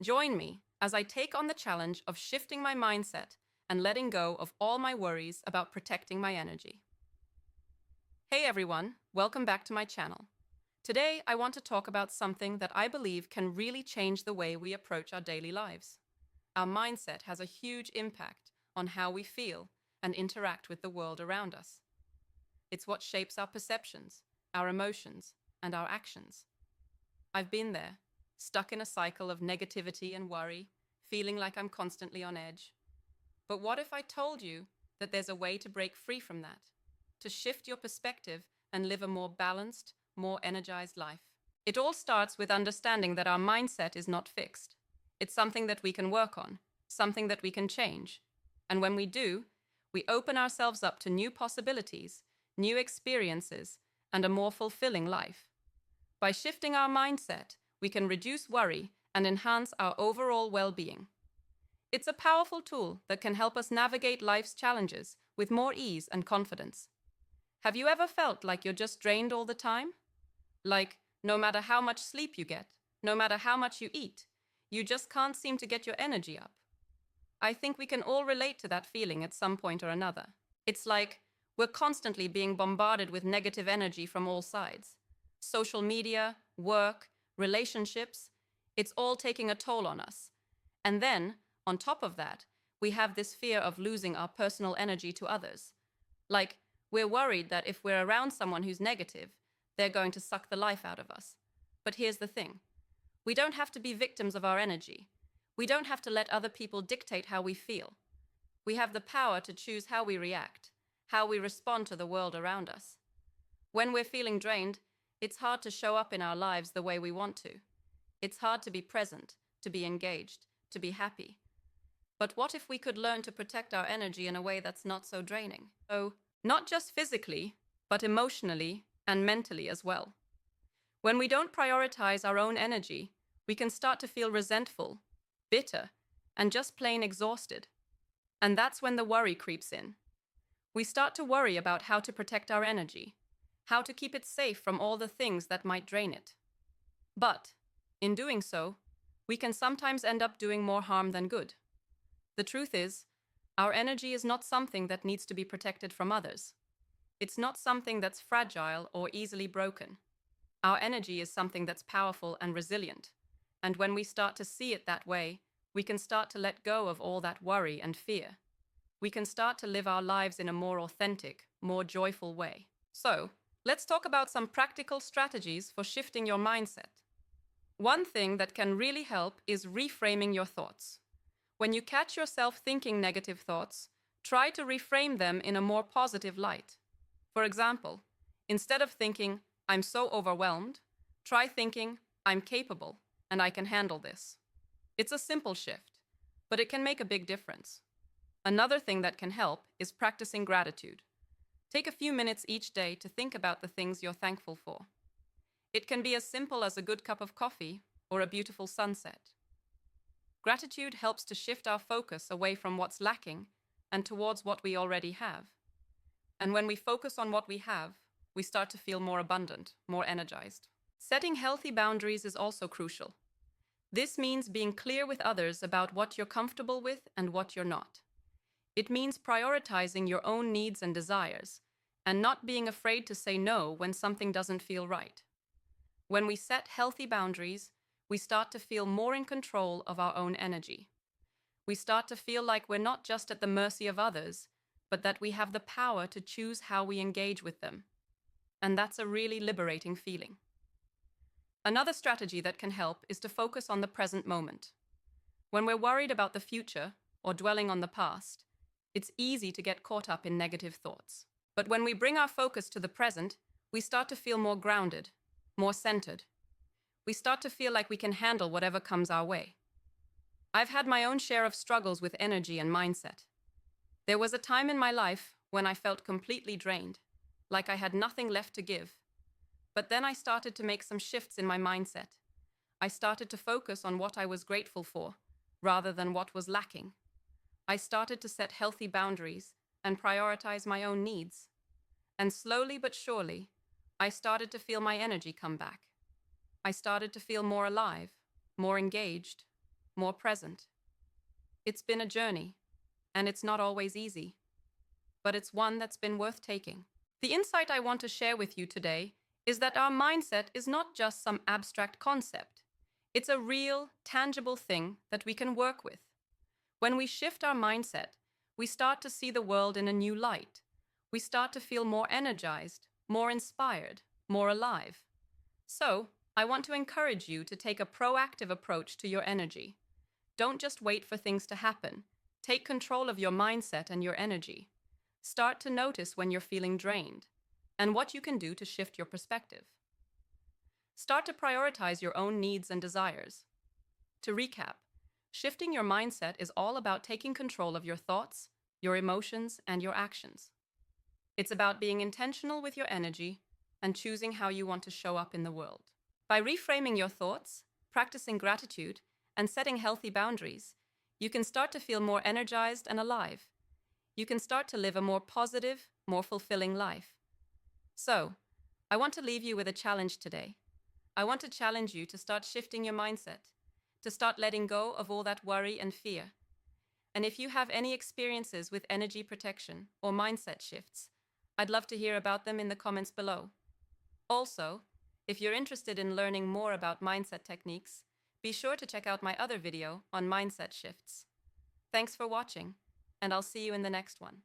Join me as I take on the challenge of shifting my mindset and letting go of all my worries about protecting my energy. Hey everyone, welcome back to my channel. Today I want to talk about something that I believe can really change the way we approach our daily lives. Our mindset has a huge impact on how we feel and interact with the world around us. It's what shapes our perceptions, our emotions, and our actions. I've been there, stuck in a cycle of negativity and worry, feeling like I'm constantly on edge. But what if I told you that there's a way to break free from that, to shift your perspective and live a more balanced, more energized life? It all starts with understanding that our mindset is not fixed. It's something that we can work on, something that we can change. And when we do, we open ourselves up to new possibilities, new experiences, and a more fulfilling life. By shifting our mindset, we can reduce worry and enhance our overall well-being. It's a powerful tool that can help us navigate life's challenges with more ease and confidence. Have you ever felt like you're just drained all the time? Like, no matter how much sleep you get, no matter how much you eat, you just can't seem to get your energy up? I think we can all relate to that feeling at some point or another. It's like we're constantly being bombarded with negative energy from all sides. Social media, work, relationships, it's all taking a toll on us. And then, on top of that, we have this fear of losing our personal energy to others. Like, we're worried that if we're around someone who's negative, they're going to suck the life out of us. But here's the thing. We don't have to be victims of our energy. We don't have to let other people dictate how we feel. We have the power to choose how we react, how we respond to the world around us. When we're feeling drained, it's hard to show up in our lives the way we want to. It's hard to be present, to be engaged, to be happy. But what if we could learn to protect our energy in a way that's not so draining? So, not just physically, but emotionally and mentally as well. When we don't prioritize our own energy, we can start to feel resentful, bitter, and just plain exhausted. And that's when the worry creeps in. We start to worry about how to protect our energy, how to keep it safe from all the things that might drain it. But, in doing so, we can sometimes end up doing more harm than good. The truth is, our energy is not something that needs to be protected from others. It's not something that's fragile or easily broken. Our energy is something that's powerful and resilient. And when we start to see it that way, we can start to let go of all that worry and fear. We can start to live our lives in a more authentic, more joyful way. So, let's talk about some practical strategies for shifting your mindset. One thing that can really help is reframing your thoughts. When you catch yourself thinking negative thoughts, try to reframe them in a more positive light. For example, instead of thinking, "I'm so overwhelmed," try thinking, "I'm capable and I can handle this." It's a simple shift, but it can make a big difference. Another thing that can help is practicing gratitude. Take a few minutes each day to think about the things you're thankful for. It can be as simple as a good cup of coffee or a beautiful sunset. Gratitude helps to shift our focus away from what's lacking and towards what we already have. And when we focus on what we have, we start to feel more abundant, more energized. Setting healthy boundaries is also crucial. This means being clear with others about what you're comfortable with and what you're not. It means prioritizing your own needs and desires, and not being afraid to say no when something doesn't feel right. When we set healthy boundaries, we start to feel more in control of our own energy. We start to feel like we're not just at the mercy of others, but that we have the power to choose how we engage with them. And that's a really liberating feeling. Another strategy that can help is to focus on the present moment. When we're worried about the future or dwelling on the past, it's easy to get caught up in negative thoughts. But when we bring our focus to the present, we start to feel more grounded, more centered. We start to feel like we can handle whatever comes our way. I've had my own share of struggles with energy and mindset. There was a time in my life when I felt completely drained, like I had nothing left to give. But then I started to make some shifts in my mindset. I started to focus on what I was grateful for, rather than what was lacking. I started to set healthy boundaries and prioritize my own needs. And slowly but surely, I started to feel my energy come back. I started to feel more alive, more engaged. more present. It's been a journey, and it's not always easy, but it's one that's been worth taking. The insight I want to share with you today is that our mindset is not just some abstract concept. It's a real, tangible thing that we can work with. When we shift our mindset, we start to see the world in a new light. We start to feel more energized, more inspired, more alive. So, I want to encourage you to take a proactive approach to your energy. Don't just wait for things to happen. Take control of your mindset and your energy. Start to notice when you're feeling drained and what you can do to shift your perspective. Start to prioritize your own needs and desires. To recap, shifting your mindset is all about taking control of your thoughts, your emotions, and your actions. It's about being intentional with your energy and choosing how you want to show up in the world. By reframing your thoughts, practicing gratitude, and setting healthy boundaries, you can start to feel more energized and alive. You can start to live a more positive, more fulfilling life. So, I want to leave you with a challenge today. I want to challenge you to start shifting your mindset, to start letting go of all that worry and fear. And if you have any experiences with energy protection or mindset shifts, I'd love to hear about them in the comments below. Also, if you're interested in learning more about mindset techniques, be sure to check out my other video on mindset shifts. Thanks for watching, and I'll see you in the next one.